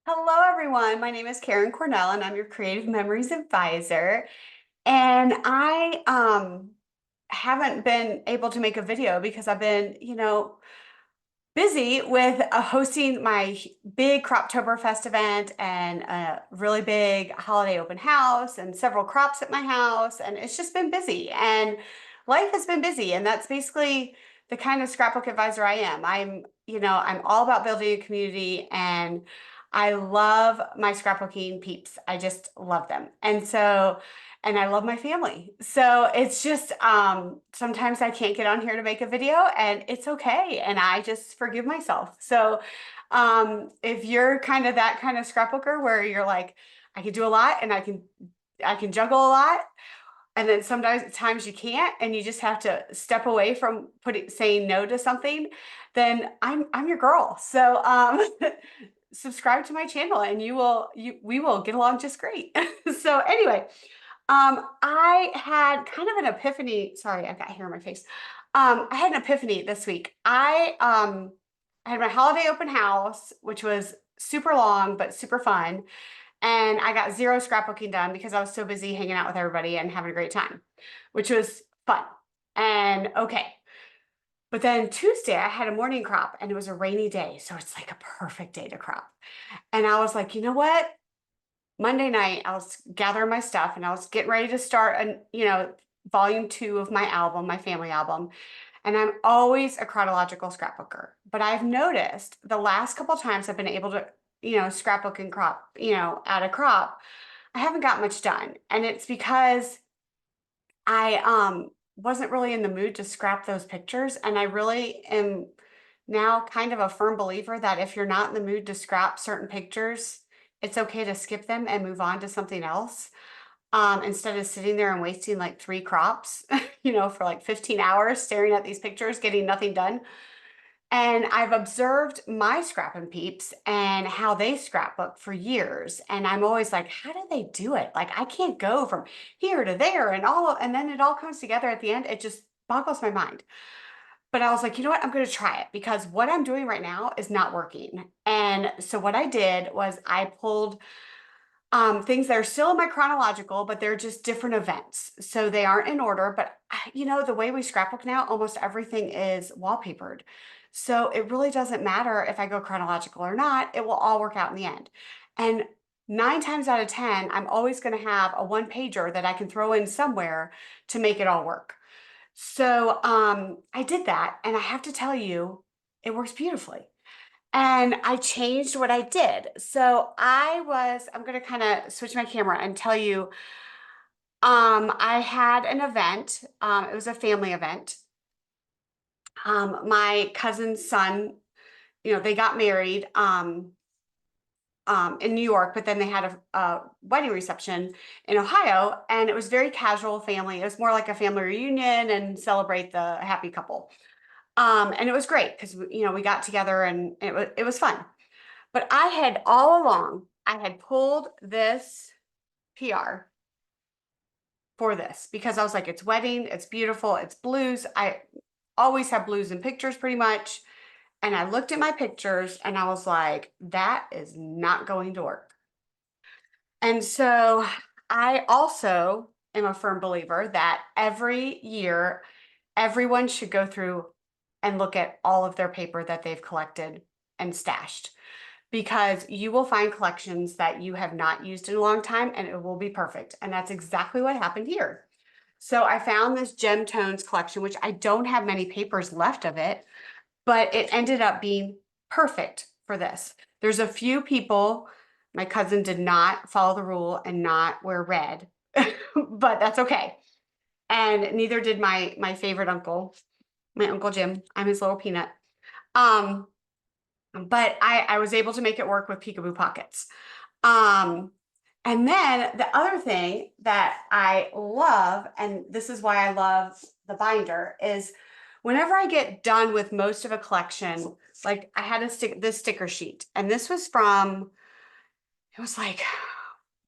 Hello, everyone. My name is Karen Cornell, and I'm your Creative Memories Advisor. And I haven't been able to make a video because I've been, busy with hosting my big Croptoberfest event and a really big holiday open house and several crops at my house. And it's just been busy and life has been busy. And that's basically the kind of scrapbook advisor I am. I'm all about building a community and I love my scrapbooking peeps. I just love them. And I love my family. So it's just sometimes I can't get on here to make a video and it's okay. And I just forgive myself. So if you're kind of that kind of scrapbooker where you're like, I can do a lot and I can juggle a lot. And then sometimes times you can't and you just have to step away from saying no to something, then I'm your girl. So subscribe to my channel and we will get along just great. So anyway, I had kind of an epiphany. Sorry, I got hair in my face. I had an epiphany this week. I had my holiday open house, which was super long but super fun. And I got zero scrapbooking done because I was so busy hanging out with everybody and having a great time, which was fun. And okay. But then Tuesday, I had a morning crop and it was a rainy day. So it's like a perfect day to crop. And I was like, you know what? Monday night, I was gathering my stuff and I was getting ready to start volume 2 of my album, my family album. And I'm always a chronological scrapbooker. But I've noticed the last couple of times I've been able to, scrapbook and crop, add a crop, I haven't got much done. And it's because I wasn't really in the mood to scrap those pictures. And I really am now kind of a firm believer that if you're not in the mood to scrap certain pictures, it's okay to skip them and move on to something else. Instead of sitting there and wasting like 3 crops, for like 15 hours staring at these pictures, getting nothing done. And I've observed my scrapping peeps and how they scrapbook for years. And I'm always like, how do they do it? Like I can't go from here to there and then it all comes together at the end. It just boggles my mind. But I was like, you know what? I'm going to try it because what I'm doing right now is not working. And so what I did was I pulled things that are still in my chronological, but they're just different events. So they aren't in order, but the way we scrapbook now, almost everything is wallpapered. So it really doesn't matter if I go chronological or not, it will all work out in the end. And 9 times out of 10, I'm always going to have a one pager that I can throw in somewhere to make it all work. So I did that, and I have to tell you, it works beautifully. And I changed what I did. So I'm going to kind of switch my camera and tell you, I had an event. It was a family event. My cousin's son, they got married, in New York, but then they had a wedding reception in Ohio, and it was very casual family. It was more like a family reunion and celebrate the happy couple. And it was great because we got together and it was fun. But I had all along, I had pulled this PR for this because I was like, it's wedding, it's beautiful, it's blues. I always have blues in pictures pretty much. And I looked at my pictures and I was like, that is not going to work. And so I also am a firm believer that every year, everyone should go through and look at all of their paper that they've collected and stashed because you will find collections that you have not used in a long time and it will be perfect. And that's exactly what happened here. So I found this Gem Tones collection, which I don't have many papers left of it, but it ended up being perfect for this. There's a few people, my cousin did not follow the rule and not wear red, but that's okay. And neither did my favorite uncle, my Uncle Jim. I'm his little peanut. Um, but I was able to make it work with peekaboo pockets. Um, and then the other thing that I love, and this is why I love the binder, is whenever I get done with most of a collection, like I had this sticker sheet, and this was from, it was like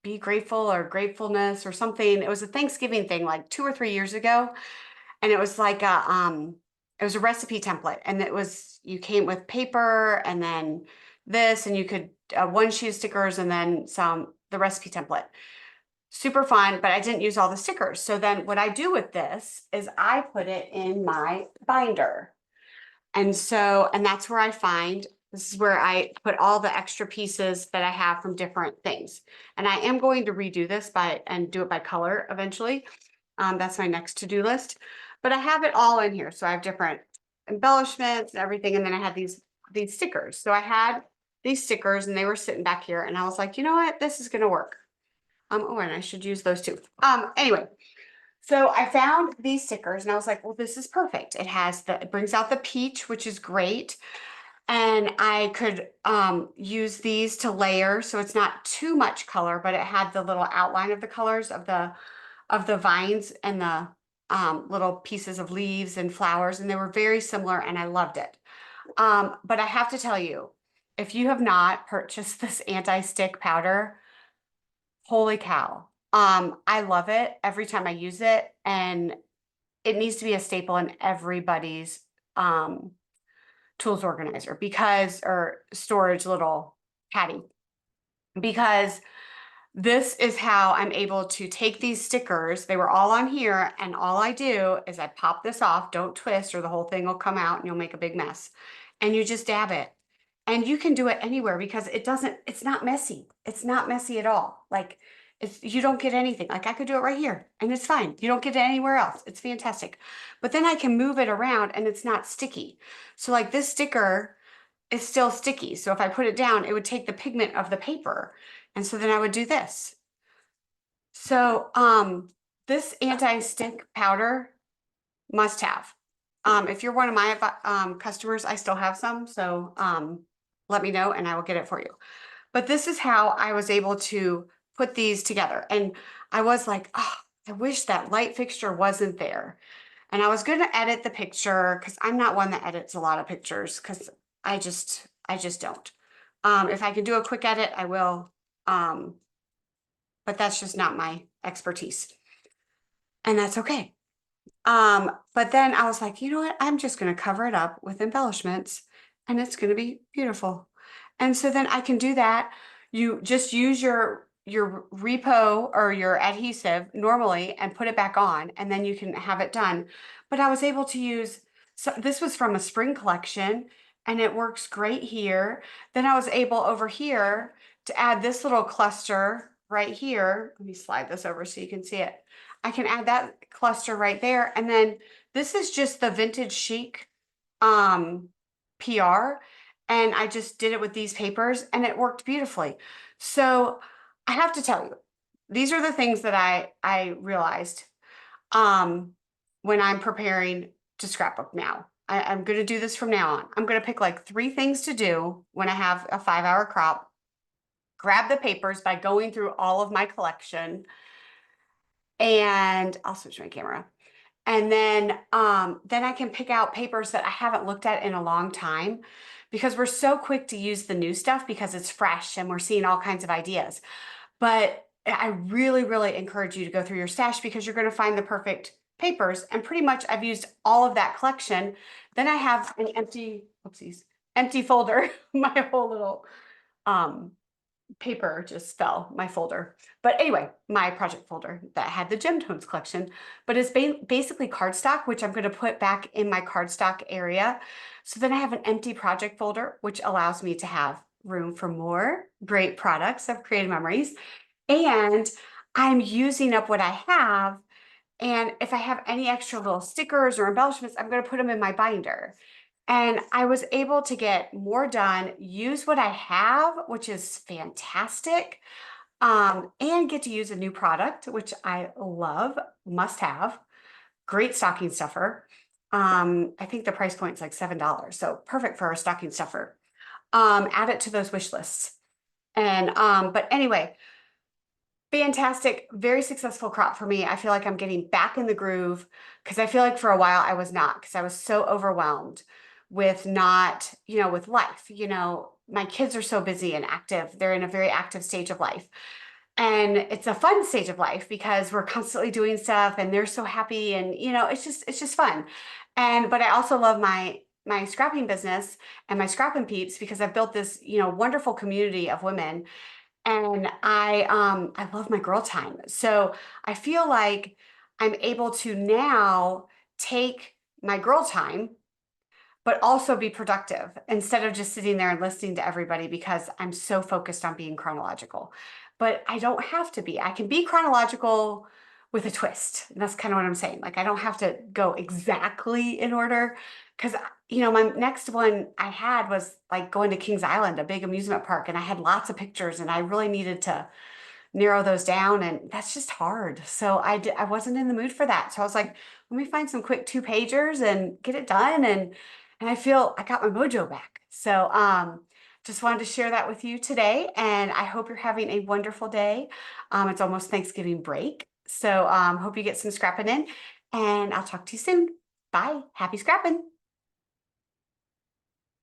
Be Grateful or Gratefulness or something. It was a Thanksgiving thing like 2 or 3 years ago. And it was like it was a recipe template. And you came with paper and then this, and you could one sheet of stickers and then the recipe template. Super fun, but I didn't use all the stickers. So then what I do with this is I put it in my binder. And that's where I find, this is where I put all the extra pieces that I have from different things. And I am going to redo this and do it by color eventually. That's my next to-do list. But I have it all in here. So I have different embellishments and everything. And then I had these stickers. So I had these stickers and they were sitting back here. And I was like, you know what? This is gonna work. Oh, and I should use those too. Anyway, so I found these stickers and I was like, well, this is perfect. It brings out the peach, which is great. And I could use these to layer so it's not too much color, but it had the little outline of the colors of the vines and the little pieces of leaves and flowers, and they were very similar and I loved it. But I have to tell you, if you have not purchased this anti-stick powder, holy cow. I love it every time I use it, and it needs to be a staple in everybody's tools organizer or storage little caddy, because this is how I'm able to take these stickers. They were all on here, and all I do is I pop this off, don't twist or the whole thing will come out and you'll make a big mess. And you just dab it. And you can do it anywhere because it's not messy. It's not messy at all. Like you don't get anything. Like I could do it right here and it's fine. You don't get it anywhere else. It's fantastic. But then I can move it around and it's not sticky. So like this sticker is still sticky. So if I put it down, it would take the pigment of the paper. And so then I would do this. So this anti-stick powder must have. If you're one of my customers, I still have some. So let me know and I will get it for you. But this is how I was able to put these together. And I was like, oh, I wish that light fixture wasn't there. And I was going to edit the picture because I'm not one that edits a lot of pictures because I just don't. If I can do a quick edit, I will. But that's just not my expertise. And that's okay. But then I was like, you know what? I'm just going to cover it up with embellishments and it's going to be beautiful. And so then I can do that. You just use your repo or your adhesive normally and put it back on, and then you can have it done. But I was able to use, so this was from a spring collection and it works great here. Then I was able over here to add this little cluster right here. Let me slide this over so you can see it. I can add that cluster right there. And then this is just the Vintage Chic PR. And I just did it with these papers and it worked beautifully. So I have to tell you, these are the things that I realized when I'm preparing to scrapbook now. I'm going to do this from now on. I'm going to pick like 3 things to do when I have a 5-hour crop. Grab the papers by going through all of my collection. And I'll switch my camera. And then I can pick out papers that I haven't looked at in a long time, because we're so quick to use the new stuff because it's fresh and we're seeing all kinds of ideas. But I really, really encourage you to go through your stash because you're going to find the perfect papers. And pretty much I've used all of that collection. Then I have an empty folder, my whole little paper just fell, my folder. But anyway, my project folder that had the Gem Tones collection, but it's basically cardstock, which I'm going to put back in my cardstock area. So then I have an empty project folder, which allows me to have room for more great products of Creative Memories. And I'm using up what I have. And if I have any extra little stickers or embellishments, I'm going to put them in my binder. And I was able to get more done, use what I have, which is fantastic, and get to use a new product, which I love, must have. Great stocking stuffer. I think the price point is like $7, so perfect for a stocking stuffer. Add it to those wish lists. And but anyway, fantastic, very successful crop for me. I feel like I'm getting back in the groove because I feel like for a while I was not, because I was so overwhelmed with not, with life. My kids are so busy and active. They're in a very active stage of life. And it's a fun stage of life because we're constantly doing stuff and they're so happy and it's just fun. But I also love my my scrapping business and my scrapping peeps because I've built this, wonderful community of women, and I love my girl time. So I feel like I'm able to now take my girl time but also be productive instead of just sitting there and listening to everybody because I'm so focused on being chronological. But I don't have to be. I can be chronological with a twist. And that's kind of what I'm saying. Like I don't have to go exactly in order because my next one I had was like going to Kings Island, a big amusement park, and I had lots of pictures and I really needed to narrow those down, and that's just hard. So I wasn't in the mood for that. So I was like, let me find some quick two pagers and get it done. And I feel I got my mojo back. So just wanted to share that with you today, and I hope you're having a wonderful day. It's almost Thanksgiving break. So hope you get some scrapping in, and I'll talk to you soon. Bye. Happy scrapping.